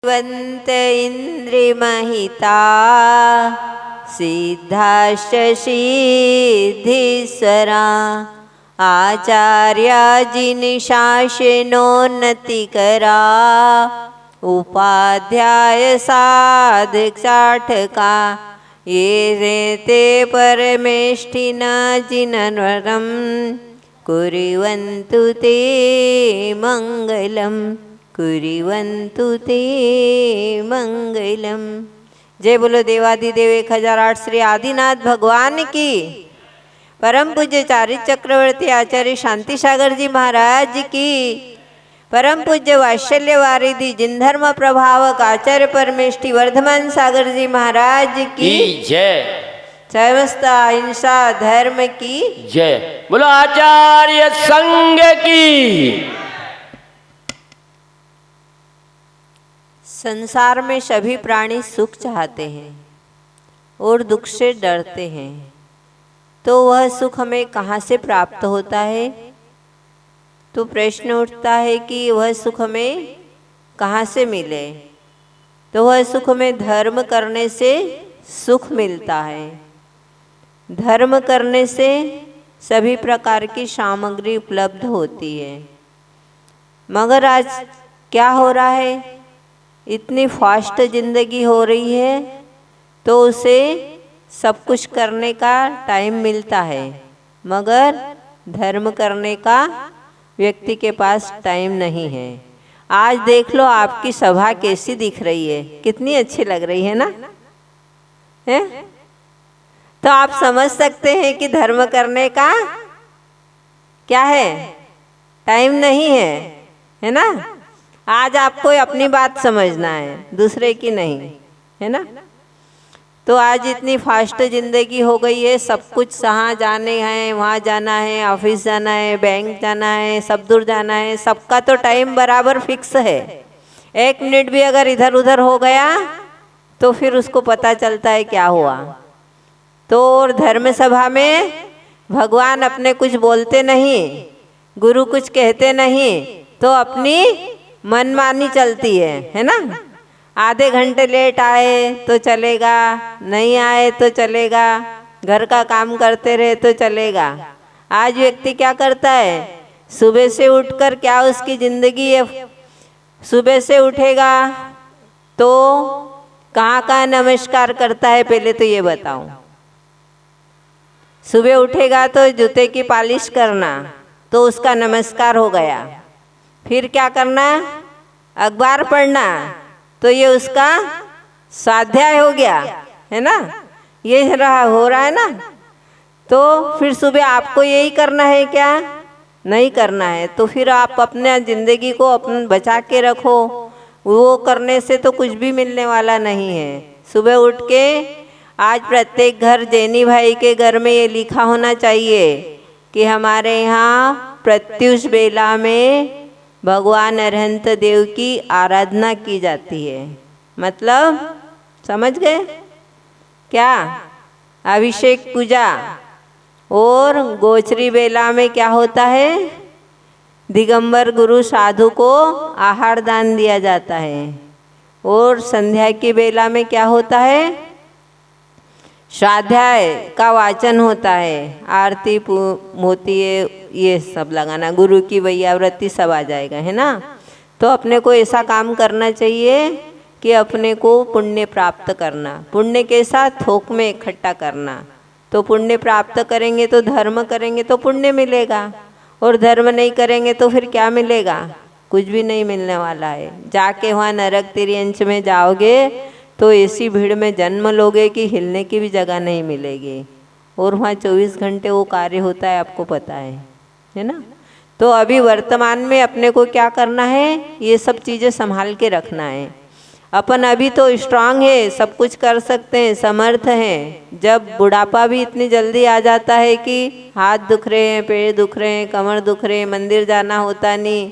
वंत इंद्रिमहिता सिद्धाश्च सिद्धीश्वरा आचार्या जिनशासनोन्नतिकरा उपाध्याय साधक साठका ये ते परमेष्ठिना जिनवरं कुर्वन्तु ते मंगलम् कुर्वन्तु ते मंगलम। जय बोलो देवादिदेव 1008 श्री आदिनाथ भगवान की। परम पूज्य चारित्र चक्रवर्ती आचार्य शांति सागर जी महाराज की। परम पूज्य वात्सल्य वारिधि जिनधर्म प्रभावक आचार्य परमेष्ठी वर्धमान सागर जी महाराज की जय। समस्त अहिंसा धर्म की जय। बोलो आचार्य संघ की। संसार में सभी प्राणी सुख चाहते हैं और दुख से डरते हैं, तो वह सुख हमें कहाँ से प्राप्त होता है? तो प्रश्न उठता है कि वह सुख हमें कहाँ से मिले? तो वह सुख हमें धर्म करने से सुख मिलता है। धर्म करने से सभी प्रकार की सामग्री उपलब्ध होती है। मगर आज क्या हो रहा है? इतनी फास्ट जिंदगी हो रही है तो उसे सब कुछ करने का टाइम मिलता है, मगर धर्म करने का व्यक्ति के पास टाइम नहीं है। आज देख लो आपकी सभा कैसी दिख रही है, कितनी अच्छी लग रही है ना? है? तो आप समझ सकते हैं कि धर्म करने का क्या है, टाइम नहीं है ना? आज आपको अपनी बात समझना है, दूसरे की नहीं, है ना? तो आज इतनी फास्ट जिंदगी हो गई है, सब कुछ जहाँ जाने हैं वहाँ जाना है, ऑफिस जाना है, बैंक जाना है, सब दूर जाना है, सबका तो टाइम बराबर फिक्स है। 1 मिनट भी अगर इधर उधर हो गया तो फिर उसको पता चलता है क्या हुआ। तो धर्म सभा में भगवान अपने कुछ बोलते नहीं, गुरु कुछ कहते नहीं, तो अपनी मनमानी चलती है ना? आधे घंटे लेट आए तो चलेगा, नहीं आए तो चलेगा, घर का काम करते रहे तो चलेगा। आज व्यक्ति क्या करता है? सुबह से उठकर क्या उसकी जिंदगी है, सुबह से उठेगा तो कहाँ कहाँ नमस्कार करता है, पहले तो ये बताओ। सुबह उठेगा तो जूते की पॉलिश करना, तो उसका नमस्कार हो गया। फिर क्या करना? अखबार पढ़ना, तो ये उसका स्वाध्याय हो गया, है ना? ये हो रहा है ना? तो फिर सुबह आपको यही करना है क्या? नहीं करना है। तो फिर आप अपने ज़िंदगी को अपन बचा के रखो, वो करने से तो कुछ भी मिलने वाला नहीं है। सुबह उठ के आज प्रत्येक घर, जैनी भाई के घर में ये लिखा होना चाहिए कि हमारे यहाँ प्रत्युष बेला में भगवान अरहंत देव की आराधना की जाती है। मतलब समझ गए क्या? अभिषेक पूजा। और गोचरी बेला में क्या होता है? दिगंबर गुरु साधु को आहार दान दिया जाता है। और संध्या की बेला में क्या होता है? स्वाध्याय का वाचन होता है, आरती होती है, ये सब लगाना, गुरु की वैयाव्रती सब आ जाएगा, है ना? तो अपने को ऐसा काम करना चाहिए कि अपने को पुण्य प्राप्त करना। पुण्य के साथ थोक में इकट्ठा करना। तो पुण्य प्राप्त करेंगे तो धर्म करेंगे तो पुण्य मिलेगा, और धर्म नहीं करेंगे तो फिर क्या मिलेगा? कुछ भी नहीं मिलने वाला है। जाके वहाँ नरक तिर्यंच में जाओगे तो ऐसी भीड़ में जन्म लोगे कि हिलने की भी जगह नहीं मिलेगी, और वहाँ 24 घंटे वो कार्य होता है, आपको पता है ना? तो अभी वर्तमान में अपने को क्या करना है? ये सब चीज़ें संभाल के रखना है। अपन अभी तो स्ट्रांग है, सब कुछ कर सकते हैं, समर्थ हैं। जब बुढ़ापा भी इतनी जल्दी आ जाता है कि हाथ दुख रहे हैं, पैर दुख रहे हैं, कमर दुख रहे हैं, मंदिर जाना होता नहीं,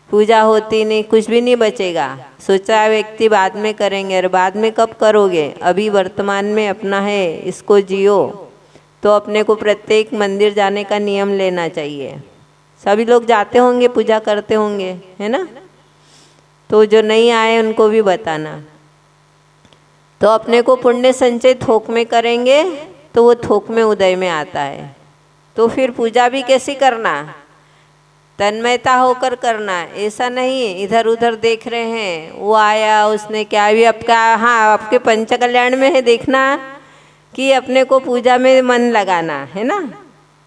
पूजा होती नहीं, कुछ भी नहीं बचेगा। सोचा व्यक्ति बाद में करेंगे, और बाद में कब करोगे? अभी वर्तमान में अपना है, इसको जियो। तो अपने को प्रत्येक मंदिर जाने का नियम लेना चाहिए। सभी लोग जाते होंगे, पूजा करते होंगे, है ना? तो जो नहीं आए उनको भी बताना। तो अपने को पुण्य संचय थोक में करेंगे तो वो थोक में उदय में आता है। तो फिर पूजा भी कैसी करना, तन्मयता होकर करना, ऐसा नहीं इधर उधर देख रहे हैं वो आया उसने क्या भी आपका, हाँ आपके पंच कल्याण में है देखना कि अपने को पूजा में मन लगाना है ना,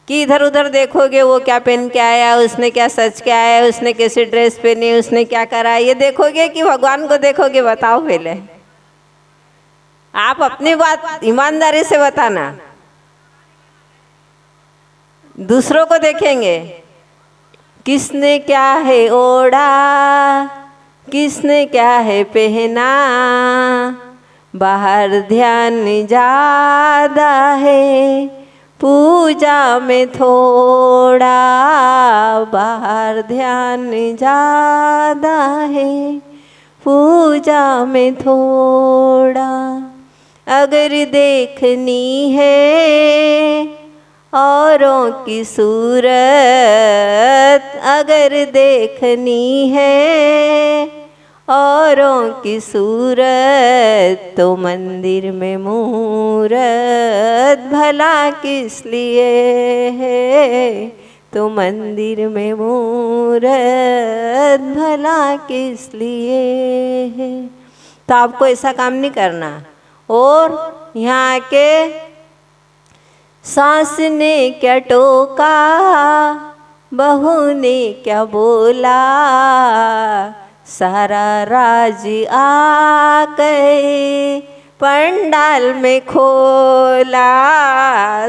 कि इधर उधर देखोगे वो क्या पहन के आया, उसने क्या सच के आया, उसने कैसी ड्रेस पहनी, उसने क्या करा, ये देखोगे कि भगवान को देखोगे? बताओ पहले आप अपनी बात ईमानदारी से बताना। दूसरों को देखेंगे किसने क्या है ओढ़ा, किसने क्या है पहना, बाहर ध्यान ज्यादा है पूजा में थोड़ा, बाहर ध्यान ज्यादा है पूजा में थोड़ा। अगर देखनी है औरों की सूरत, अगर देखनी है औरों की सूरत, तो मंदिर में मूरत भला किस लिए है, तो मंदिर में मूरत भला किस लिए है। तो आपको ऐसा काम नहीं करना। और यहाँ आके सास ने क्या टोका, बहू ने क्या बोला, सारा राज आ गए पंडाल में खोला,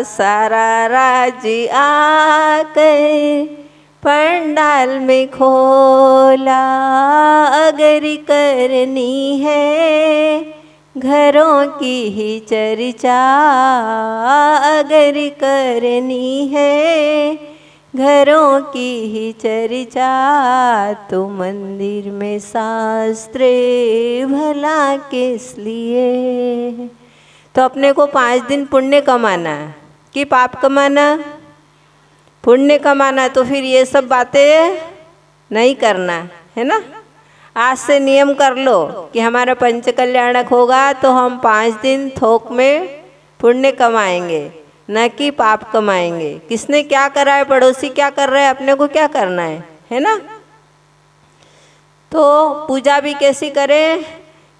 सारा राज आ गए पंडाल में खोला। अगर करनी है घरों की ही चर्चा, अगर करनी है घरों की ही चर्चा, तो मंदिर में शास्त्रे भला किस लिए। तो अपने को 5 दिन पुण्य कमाना कि पाप कमाना? पुण्य कमाना। तो फिर ये सब बातें नहीं करना है ना। आज से नियम कर लो कि हमारा पंच कल्याणक होगा तो हम 5 दिन थोक में पुण्य कमाएंगे, न कि पाप कमाएंगे। किसने क्या करा है, पड़ोसी क्या कर रहा है, अपने को क्या करना है ना। तो पूजा भी कैसी करें,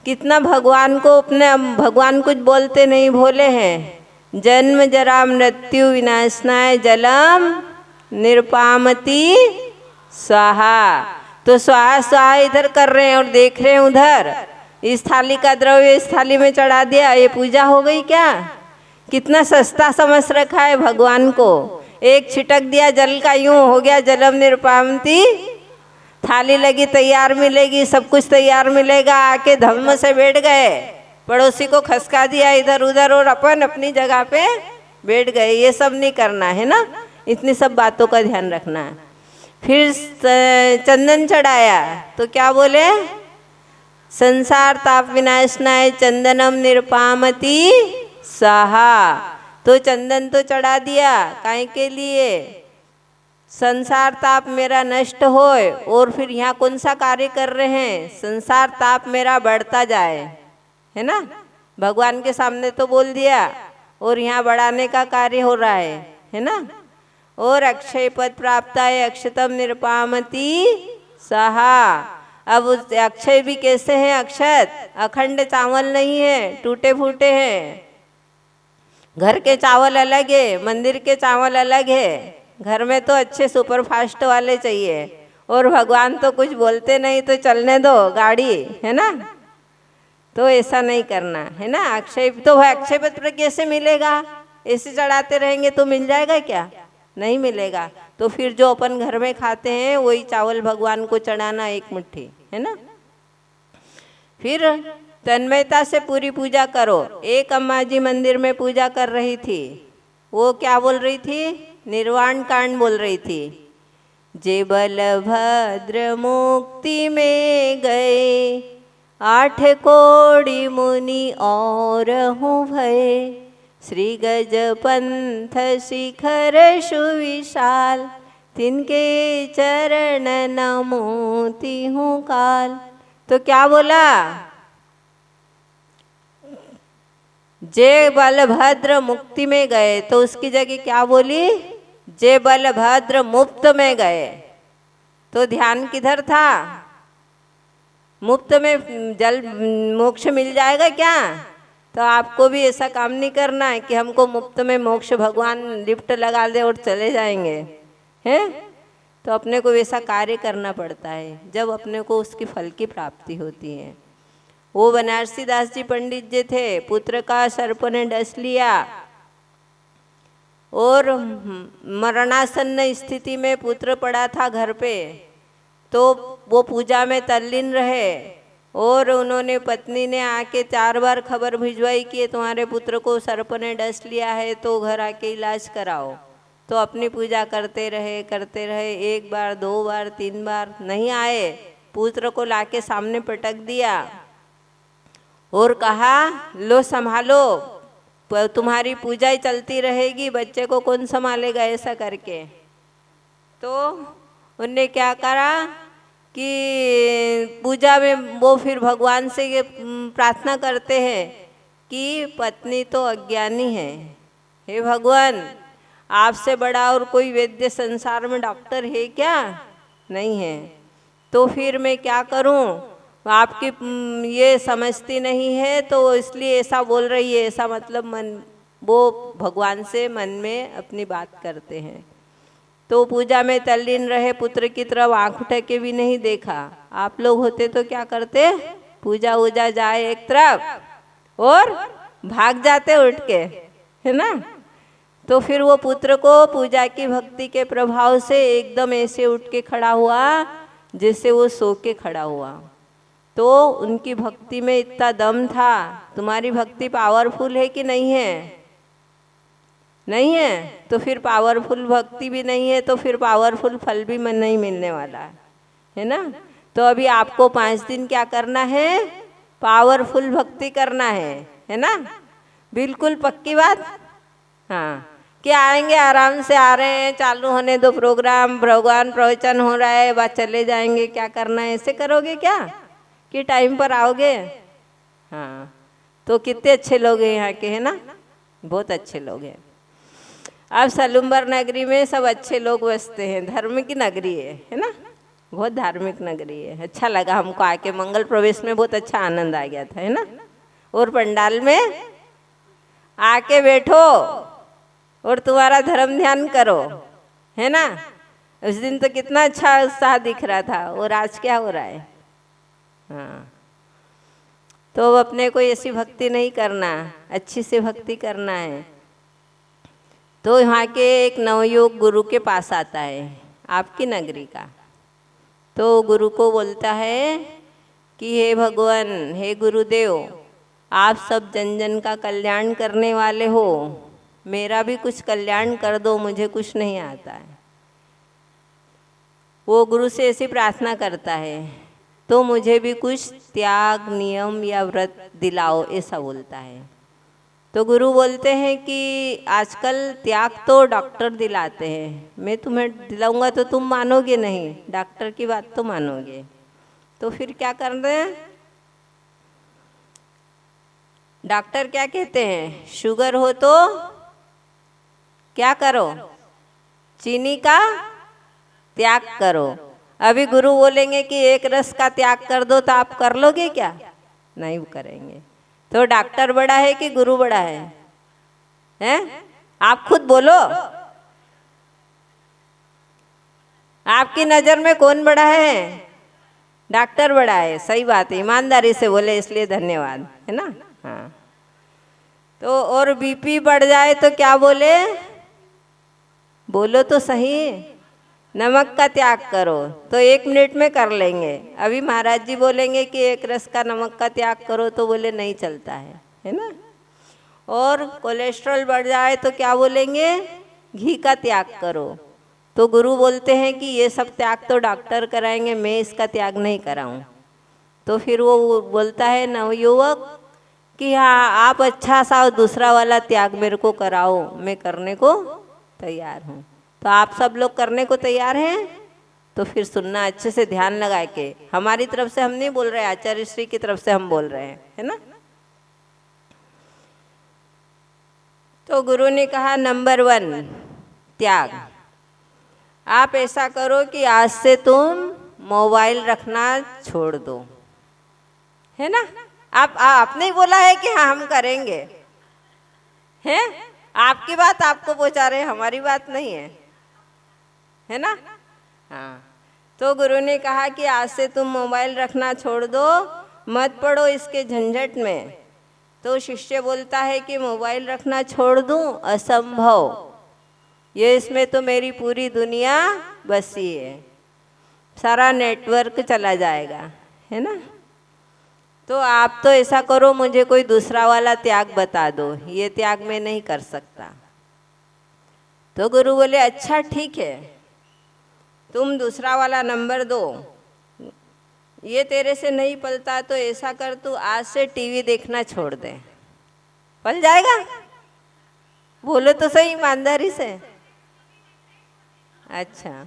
कितना भगवान को, अपने भगवान कुछ बोलते नहीं, भोले हैं। जन्म जरा मृत्यु विनाशनाय जलम निरपामति स्वाहा। तो स्वाहा स्वाहा इधर कर रहे हैं और देख रहे हैं उधर। इस थाली का द्रव्य इस थाली में चढ़ा दिया, ये पूजा हो गई क्या? कितना सस्ता समझ रखा है भगवान को। एक छिटक दिया जल का, यूं हो गया जलम निरपामति। थाली लगी तैयार मिलेगी, सब कुछ तैयार मिलेगा, आके धम्म से बैठ गए, पड़ोसी को खसका दिया इधर उधर और अपन अपनी जगह पे बैठ गए। ये सब नहीं करना है ना। इतनी सब बातों का ध्यान रखना है। फिर चंदन चढ़ाया तो क्या बोले, संसार ताप विनाशनाय चंदनम निरपामति स्वाहा। तो चंदन तो चढ़ा दिया, काहे के लिए? संसार ताप मेरा नष्ट होए। और फिर यहाँ कौन सा कार्य कर रहे हैं, संसार ताप मेरा बढ़ता जाए, है ना। भगवान के सामने तो बोल दिया और यहाँ बढ़ाने का कार्य हो रहा है ना। और अक्षय पद प्राप्त है अक्षतम निरपामति सहा। अब उस अक्षय भी कैसे हैं, अक्षत अखंड चावल नहीं है, टूटे फूटे हैं। घर के चावल अलग है, मंदिर के चावल अलग है। घर में तो अच्छे सुपरफास्ट वाले चाहिए और भगवान तो कुछ बोलते नहीं, तो चलने दो गाड़ी, है ना। तो ऐसा नहीं करना है ना। अक्षय तो है, अक्षय पत्र कैसे मिलेगा? ऐसे चढ़ाते रहेंगे तो मिल जाएगा क्या? नहीं मिलेगा। तो फिर जो अपन घर में खाते हैं वही चावल भगवान को चढ़ाना, एक मुट्ठी, है ना। फिर तन्मयता से पूरी पूजा करो। एक अम्मा जी मंदिर में पूजा कर रही थी, वो क्या बोल रही थी, निर्वाण कांड बोल रही थी। जे बलभद्र मुक्ति में गए, 8 कोड़ी मुनि और हूँ भय। श्री गज पंथ शिखर सुविशाल, तिनके चरण नमोति हूँ काल। तो क्या बोला, जे बलभद्र मुक्ति में गए, तो उसकी जगह क्या बोली, जे बलभद्र मुफ्त में गए। तो ध्यान किधर था, मुफ्त में जल मोक्ष मिल जाएगा क्या। तो आपको भी ऐसा काम नहीं करना है कि हमको मुफ्त में मोक्ष भगवान लिफ्ट लगा दे और चले जाएंगे, हैं। तो अपने को वैसा कार्य करना पड़ता है जब अपने को उसकी फल की प्राप्ति होती है। वो बनारसी दास जी पंडित जी थे, पुत्र का सर्प ने डस लिया और मरणासन्न स्थिति में पुत्र पड़ा था घर पे। तो वो पूजा में तल्लीन रहे और उन्होंने, पत्नी ने आके 4 बार खबर भिजवाई कि तुम्हारे पुत्र को सर्प ने डस लिया है, तो घर आके इलाज कराओ। तो अपनी पूजा करते रहे 1 बार 2 बार 3 बार, नहीं आए। पुत्र को लाके सामने पटक दिया और कहा, लो संभालो, तुम्हारी पूजा ही चलती रहेगी, बच्चे को कौन संभालेगा, ऐसा करके। तो उनने क्या करा कि पूजा में वो फिर भगवान से ये प्रार्थना करते हैं कि पत्नी तो अज्ञानी है, हे भगवान आपसे बड़ा और कोई वैद्य संसार में डॉक्टर है क्या, नहीं है। तो फिर मैं क्या करूं, आपकी ये समझती नहीं है तो इसलिए ऐसा बोल रही है, ऐसा मतलब मन, वो भगवान से मन में अपनी बात करते हैं। तो पूजा में तल्लीन रहे, पुत्र की तरफ आँख उठा के भी नहीं देखा। आप लोग होते तो क्या करते, पूजा वूजा जाए एक तरफ और भाग जाते उठ के, है ना। तो फिर वो पुत्र को पूजा की भक्ति के प्रभाव से एकदम ऐसे उठ के खड़ा हुआ जैसे वो सो के खड़ा हुआ। तो उनकी भक्ति में इतना दम था। तुम्हारी भक्ति पावरफुल है कि नहीं है, नहीं है, तो फिर पावरफुल भक्ति भी नहीं है तो फिर पावरफुल फल भी मन नहीं मिलने वाला है ना। तो अभी आपको 5 दिन क्या करना है, पावरफुल भक्ति करना है ना, बिल्कुल पक्की बात। हाँ, क्या आएंगे, आराम से आ रहे हैं, चालू होने दो प्रोग्राम, भगवान प्रवचन हो रहा है, बस चले जाएंगे, क्या करना है, ऐसे करोगे क्या कि टाइम पर आओगे। हाँ, तो कितने अच्छे लोग हैं यहाँ के, है ना, बहुत अच्छे लोग हैं। अब सलुम्बर नगरी में सब अच्छे लोग बसते हैं, धर्म की नगरी है ना, बहुत धार्मिक नगरी है। अच्छा लगा हमको आके, मंगल प्रवेश में बहुत अच्छा आनंद आ गया था, है ना। और पंडाल में आके बैठो और तुम्हारा धर्म ध्यान करो, है ना। उस दिन तो कितना अच्छा उत्साह दिख रहा था, और आज क्या हो रहा है। हाँ, तो अपने को ऐसी भक्ति नहीं करना, अच्छी से भक्ति करना है। तो यहाँ के एक नवयुवक गुरु के पास आता है, आपकी नगरी का। तो गुरु को बोलता है कि हे भगवान, हे गुरुदेव, आप सब जन जन का कल्याण करने वाले हो, मेरा भी कुछ कल्याण कर दो, मुझे कुछ नहीं आता है। वो गुरु से ऐसी प्रार्थना करता है, तो मुझे भी कुछ त्याग, नियम या व्रत दिलाओ, ऐसा बोलता है। तो गुरु बोलते हैं कि आजकल त्याग तो डॉक्टर दिलाते हैं, मैं तुम्हें दिलाऊंगा तो तुम मानोगे नहीं, डॉक्टर की बात तो मानोगे। तो फिर क्या कर रहे हैं, डॉक्टर क्या कहते हैं, शुगर हो तो क्या करो, चीनी का त्याग करो। अभी गुरु बोलेंगे कि एक रस का त्याग कर दो, तो आप कर लोगे क्या, नहीं करेंगे। तो डॉक्टर बड़ा है कि गुरु बड़ा है, हैं? आप खुद बोलो, आपकी नजर में कौन बड़ा है, डॉक्टर बड़ा है। सही बात है, ईमानदारी से बोले इसलिए धन्यवाद, है ना। हाँ, तो और बीपी बढ़ जाए तो क्या बोले, बोलो तो सही, नमक का त्याग करो। तो 1 मिनट में कर लेंगे। अभी महाराज जी बोलेंगे कि एक रस का नमक का त्याग करो, तो बोले नहीं चलता है ना। और कोलेस्ट्रॉल बढ़ जाए तो क्या बोलेंगे, घी का त्याग करो। तो गुरु बोलते हैं कि ये सब त्याग तो डॉक्टर कराएंगे, मैं इसका त्याग नहीं कराऊं। तो फिर वो बोलता है नवयुवक कि हाँ, आप अच्छा सा दूसरा वाला त्याग मेरे को कराओ, मैं करने को तैयार हूँ। तो आप सब लोग करने को तैयार हैं, तो फिर सुनना अच्छे से ध्यान लगा के। हमारी तरफ से हम नहीं बोल रहे, आचार्य श्री की तरफ से हम बोल रहे हैं, है ना। तो गुरु ने कहा नंबर 1 त्याग। आप ऐसा करो कि आज से तुम मोबाइल रखना छोड़ दो, है ना। आपने ही बोला है कि हाँ हम करेंगे, हैं। आपकी बात आपको पहुंचा रहे, हमारी बात नहीं है ना। हाँ, तो गुरु ने कहा कि आज से तुम मोबाइल रखना छोड़ दो, मत पड़ो इसके झंझट में। तो शिष्य बोलता है कि मोबाइल रखना छोड़ दूं, असंभव, ये इसमें तो मेरी पूरी दुनिया बसी है, सारा नेटवर्क चला जाएगा, है ना। तो आप तो ऐसा करो, मुझे कोई दूसरा वाला त्याग बता दो, ये त्याग मैं नहीं कर सकता। तो गुरु बोले अच्छा ठीक है, तुम दूसरा वाला नंबर दो, ये तेरे से नहीं पलता तो ऐसा कर, तू आज से टीवी देखना छोड़ दे, पल जाएगा। बोलो तो सही ईमानदारी से। अच्छा,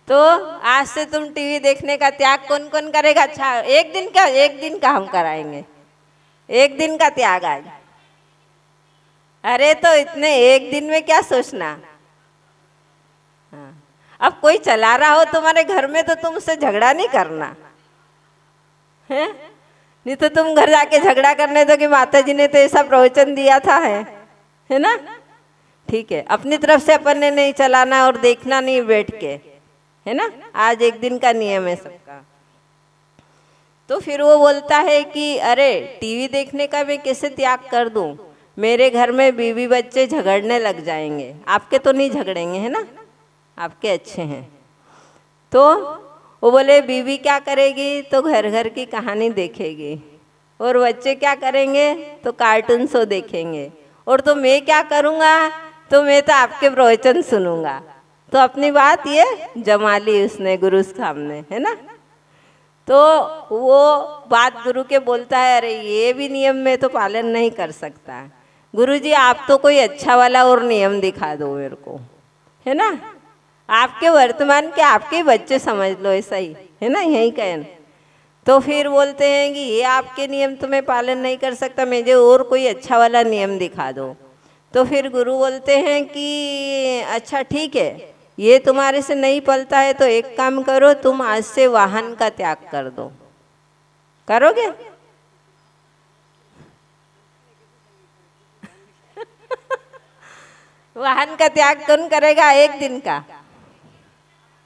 तो आज से तुम टीवी देखने का त्याग कौन कौन करेगा। अच्छा, एक दिन का हम कराएंगे, एक दिन का त्याग आज। अरे तो इतने एक दिन में क्या सोचना। हाँ, अब कोई चला रहा हो तुम्हारे घर में तो तुम उससे झगड़ा नहीं करना है, नहीं तो तुम घर जाके झगड़ा करने दो कि माता जी ने तो ऐसा प्रवचन दिया था, है ना। ठीक है, अपनी तरफ से अपन ने नहीं चलाना और देखना नहीं बैठ के, है ना। आज एक दिन का नियम है सबका। तो फिर वो बोलता है कि अरे टीवी देखने का मैं कैसे त्याग कर दूं, मेरे घर में बीवी बच्चे झगड़ने लग जाएंगे। आपके तो नहीं झगड़ेंगे, है ना, आपके अच्छे हैं। तो वो बोले बीवी क्या करेगी, तो घर घर की कहानी देखेगी, और बच्चे क्या करेंगे, तो कार्टून शो देखेंगे, और तो मैं क्या करूँगा, तो मैं तो आपके प्रवचन सुनूंगा। तो अपनी बात ये जमा ली उसने गुरु सामने, है ना। तो वो बात गुरु के बोलता है अरे ये भी नियम में तो पालन नहीं कर सकता। गुरु जी आप तो कोई अच्छा वाला और नियम दिखा दो मेरे को, है ना। आपके वर्तमान के आपके बच्चे समझ लो, ऐसा ही है ना, यही कहन। तो फिर बोलते हैं कि ये आपके नियम तो मैं पालन नहीं कर सकता, मुझे और कोई अच्छा वाला नियम दिखा दो। तो फिर गुरु बोलते हैं कि अच्छा ठीक है, ये तुम्हारे से नहीं पलता है तो एक काम करो, तुम आज से वाहन का त्याग कर दो। करोगे? वाहन का त्याग कौन करेगा एक दिन का?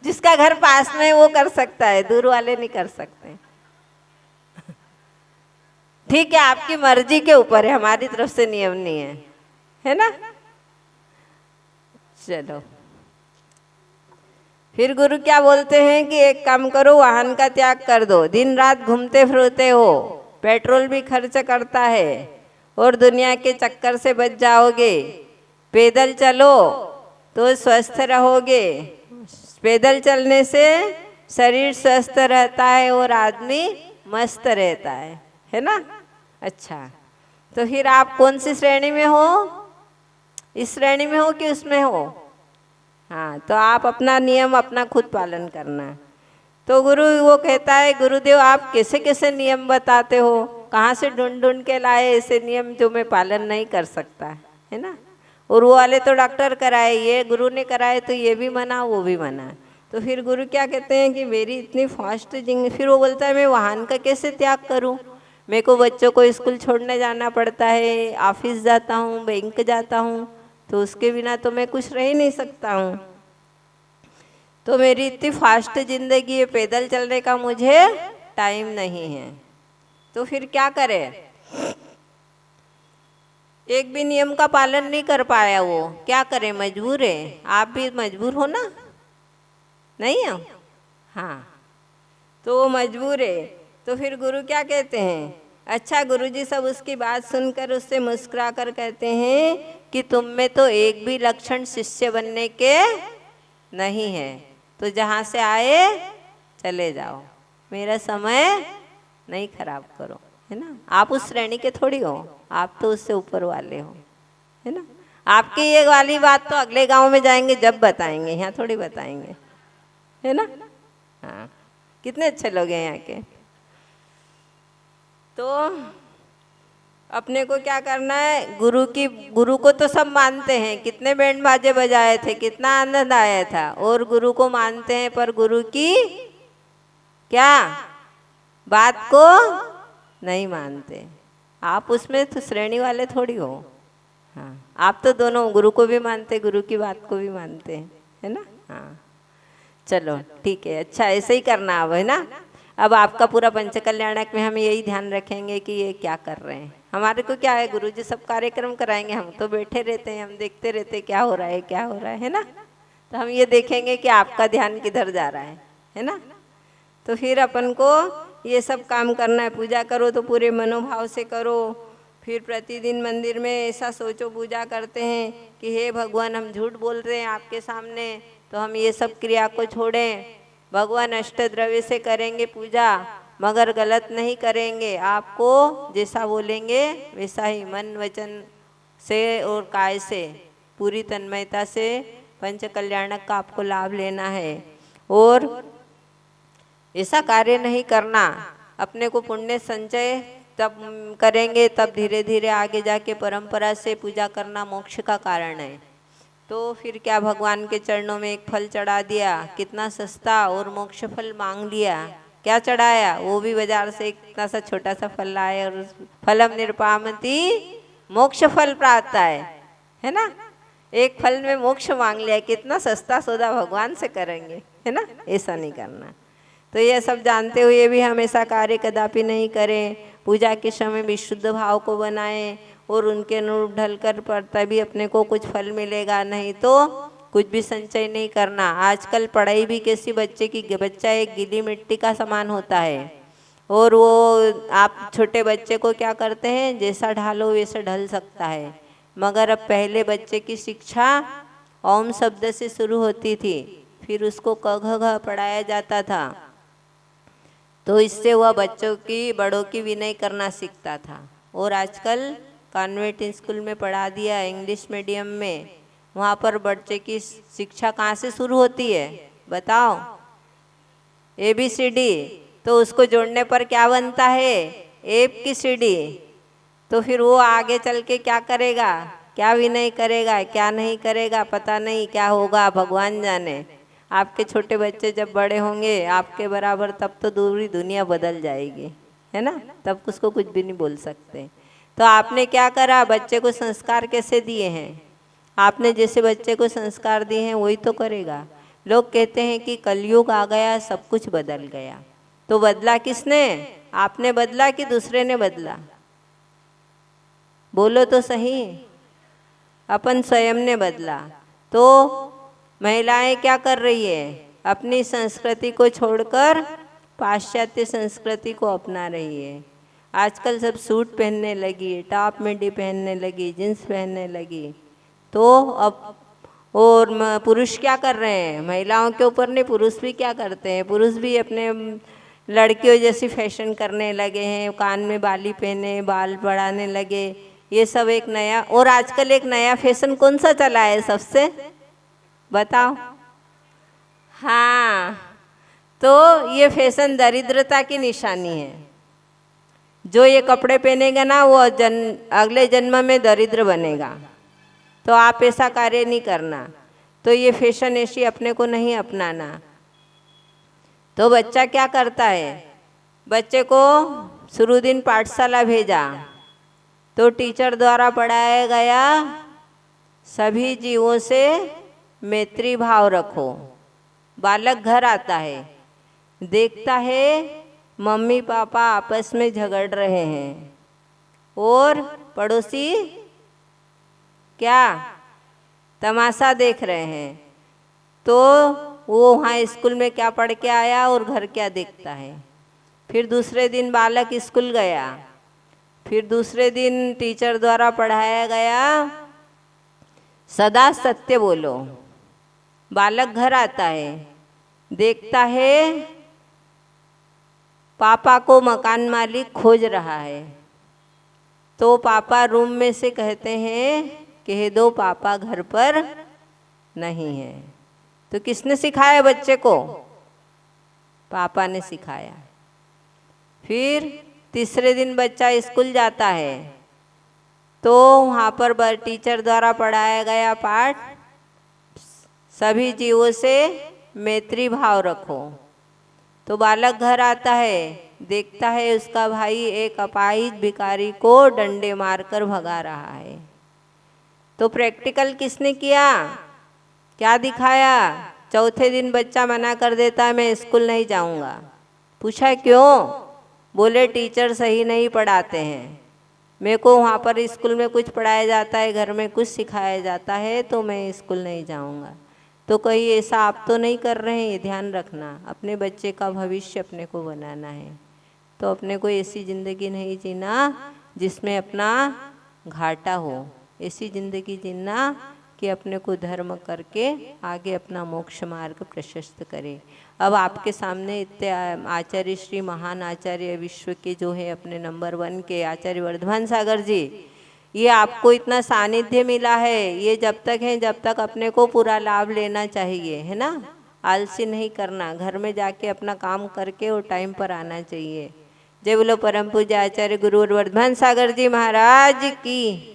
जिसका घर पास में वो कर सकता है, दूर वाले नहीं कर सकते। ठीक है, आपकी मर्जी के ऊपर है, हमारी तरफ से नियम नहीं है ना। चलो, फिर गुरु क्या बोलते हैं कि एक काम करो, वाहन का त्याग कर दो। दिन रात घूमते फिरते हो, पेट्रोल भी खर्च करता है और दुनिया के चक्कर से बच जाओगे। पैदल चलो तो स्वस्थ रहोगे, पैदल चलने से शरीर स्वस्थ रहता है और आदमी मस्त रहता है ना। अच्छा, तो फिर आप कौन सी श्रेणी में हो? इस श्रेणी में हो कि उसमें हो? हाँ, तो आप अपना नियम अपना खुद पालन करना। तो गुरु वो कहता है गुरुदेव आप कैसे कैसे नियम बताते हो, कहाँ से ढूंढ ढूंढ के लाए ऐसे नियम जो मैं पालन नहीं कर सकता, है ना। और वो वाले तो डॉक्टर कराए, ये गुरु ने कराए तो ये भी मना वो भी मना। तो फिर गुरु क्या कहते हैं कि मेरी इतनी फास्ट जिंदगी, फिर वो बोलता है मैं वाहन का कैसे त्याग करूं, मेरे को बच्चों को स्कूल छोड़ने जाना पड़ता है, ऑफिस जाता हूँ, बैंक जाता हूँ, तो उसके बिना तो मैं कुछ रह ही नहीं सकता हूँ। तो मेरी इतनी फास्ट जिंदगी है, पैदल चलने का मुझे टाइम नहीं है। तो फिर क्या करे, एक भी नियम का पालन नहीं कर पाया, वो क्या करे, मजबूर है। आप भी मजबूर हो ना, नहीं हो? हाँ, तो वो मजबूर है। तो फिर गुरु क्या कहते हैं, अच्छा गुरुजी सब उसकी बात सुनकर उससे मुस्कुरा कर कहते हैं कि तुम में तो एक भी लक्षण शिष्य बनने के नहीं है, तो जहाँ से आए चले जाओ, मेरा समय नहीं खराब करो, है ना। आप उस श्रेणी के थोड़ी हो, आप तो उससे ऊपर वाले हो, है ना। आपकी ये वाली बात तो अगले गांव में जाएंगे जब बताएंगे, यहाँ थोड़ी बताएंगे, है ना। हाँ, कितने अच्छे लोग हैं यहाँ के। तो अपने को क्या करना है, गुरु को तो सब मानते हैं, कितने बैंड बाजे बजाए थे, कितना आनंद आया था, और गुरु को मानते हैं, पर गुरु की क्या बात को नहीं मानते। आप उसमें तो श्रेणी वाले थोड़ी हो। हाँ, आप तो दोनों, गुरु को भी मानते, गुरु की बात को भी मानते हैं, है ना। हाँ, चलो ठीक है, अच्छा ऐसे ही करना अब, है ना। अब आपका पूरा पंचकल्याणक में हम यही ध्यान रखेंगे कि ये क्या कर रहे हैं। हमारे को क्या है, गुरु जी सब कार्यक्रम कराएंगे, हम तो बैठे रहते हैं, हम देखते रहते हैं क्या हो रहा है, क्या हो रहा है ना। तो हम ये देखेंगे कि आपका ध्यान किधर जा रहा है ना। तो फिर अपन को ये सब काम करना है। पूजा करो तो पूरे मनोभाव से करो। फिर प्रतिदिन मंदिर में ऐसा सोचो, पूजा करते हैं कि हे भगवान, हम झूठ बोल रहे हैं आपके सामने, तो हम ये सब क्रिया को छोड़ें। भगवान अष्टद्रव्य से करेंगे पूजा, मगर गलत नहीं करेंगे। आपको जैसा बोलेंगे वैसा ही मन वचन से और काय से पूरी तन्मयता से पंचकल्याणक का आपको लाभ लेना है। और ऐसा कार्य नहीं करना, अपने को पुण्य संचय तब करेंगे, तब धीरे धीरे आगे जाके परंपरा से पूजा करना मोक्ष का कारण है। तो फिर क्या, भगवान के चरणों में एक फल चढ़ा दिया, कितना सस्ता, और मोक्ष फल मांग लिया। क्या चढ़ाया, वो भी बाजार से इतना सा छोटा सा फल लाए, और उस फलम निरुपामति मोक्ष फल प्राप्त है ना। एक फल में मोक्ष मांग लिया, कितना सस्ता सौदा भगवान से करेंगे, है ना। ऐसा नहीं करना। तो ये सब जानते हुए भी हम ऐसा कार्य कदापि नहीं करें। पूजा के समय विशुद्ध भाव को बनाएं और उनके अनुरूप ढलकर पर तभी अपने को कुछ फल मिलेगा, नहीं तो कुछ भी संचय नहीं करना। आजकल पढ़ाई भी कैसी, बच्चा एक गीली मिट्टी का समान होता है, और वो आप छोटे बच्चे को क्या करते हैं, जैसा ढालो वैसे ढल सकता है। मगर अब पहले बच्चे की शिक्षा ओम शब्द से शुरू होती थी, फिर उसको क ख ग पढ़ाया जाता था, तो इससे वह बच्चों की, बड़ों की विनय करना सीखता था। और आजकल कॉन्वेंट स्कूल में पढ़ा दिया, इंग्लिश मीडियम में, वहाँ पर बच्चे की शिक्षा कहाँ से शुरू होती है बताओ, ABCD। तो उसको जोड़ने पर क्या बनता है, एप की सीडी। तो फिर वो आगे चल के क्या करेगा, क्या विनय करेगा, क्या नहीं करेगा, पता नहीं क्या होगा, भगवान जाने। आपके छोटे बच्चे जब बड़े होंगे आपके बराबर, तब तो दूरी दुनिया बदल जाएगी, है ना। तब उसको कुछ भी नहीं बोल सकते। तो आपने क्या करा, बच्चे को संस्कार कैसे दिए हैं, आपने जैसे बच्चे को संस्कार दिए हैं वही तो करेगा। लोग कहते हैं कि कलयुग आ गया, सब कुछ बदल गया। तो बदला किसने, आपने बदला कि दूसरे ने बदला, बोलो तो सही। अपन स्वयं ने बदला। तो महिलाएं क्या कर रही है, अपनी संस्कृति को छोड़कर पाश्चात्य संस्कृति को अपना रही है। आजकल सब सूट पहनने लगी, टॉप मिडी पहनने लगी, जींस पहनने लगी। तो अब और पुरुष क्या कर रहे हैं, महिलाओं के ऊपर नहीं, पुरुष भी क्या करते हैं, पुरुष भी अपने लड़कियों जैसी फैशन करने लगे हैं, कान में बाली पहने, बाल बढ़ाने लगे। ये सब एक नया, और आजकल एक नया फैशन कौन सा चला है सबसे, बताओ। हाँ, तो ये फैशन दरिद्रता की निशानी है। जो ये कपड़े पहनेगा ना, वो अगले जन्म में दरिद्र बनेगा। तो आप ऐसा कार्य नहीं करना। तो ये फैशन ऐसी अपने को नहीं अपनाना। तो बच्चा क्या करता है, बच्चे को शुरू दिन पाठशाला भेजा, तो टीचर द्वारा पढ़ाया गया सभी जीवों से मैत्री भाव रखो। बालक घर आता है, देखता है मम्मी पापा आपस में झगड़ रहे हैं, और पड़ोसी क्या तमाशा देख रहे हैं। तो वो वहाँ स्कूल में क्या पढ़ के आया और घर क्या देखता है। फिर दूसरे दिन बालक स्कूल गया, फिर दूसरे दिन टीचर द्वारा पढ़ाया गया सदा सत्य बोलो। बालक घर आता है, देखता है पापा को मकान मालिक खोज रहा है। तो पापा रूम में से कहते हैं कह दो पापा घर पर नहीं है। तो किसने सिखाया बच्चे को, पापा ने सिखाया। फिर तीसरे दिन बच्चा स्कूल जाता है तो वहाँ पर टीचर द्वारा पढ़ाया गया पाठ, सभी जीवों से मैत्री भाव रखो। तो बालक घर आता है, देखता है उसका भाई एक अपाहिज भिखारी को डंडे मारकर भगा रहा है। तो प्रैक्टिकल किसने किया, क्या दिखाया? चौथे दिन बच्चा मना कर देता है मैं स्कूल नहीं जाऊंगा। पूछा क्यों? बोले टीचर सही नहीं पढ़ाते हैं, मेरे को वहाँ पर स्कूल में कुछ पढ़ाया जाता है, घर में कुछ सिखाया जाता है, तो मैं स्कूल नहीं जाऊंगा। तो कहीं ऐसा आप तो नहीं कर रहे हैं, ये ध्यान रखना। अपने बच्चे का भविष्य अपने को बनाना है, तो अपने को ऐसी ज़िंदगी नहीं जीना जिसमें अपना घाटा हो। ऐसी ज़िंदगी जीना कि अपने को धर्म करके आगे अपना मोक्ष मार्ग प्रशस्त करे। अब आपके सामने इतने आचार्य श्री महान आचार्य विश्व के जो है अपने नंबर 1 के आचार्य वर्धमान सागर जी, ये आपको इतना सानिध्य मिला है, ये जब तक है जब तक अपने को पूरा लाभ लेना चाहिए, है ना। आलसी नहीं करना, घर में जाके अपना काम करके और टाइम पर आना चाहिए। जय बोलो परम पूज्य आचार्य गुरु वर्धमान सागर जी महाराज की।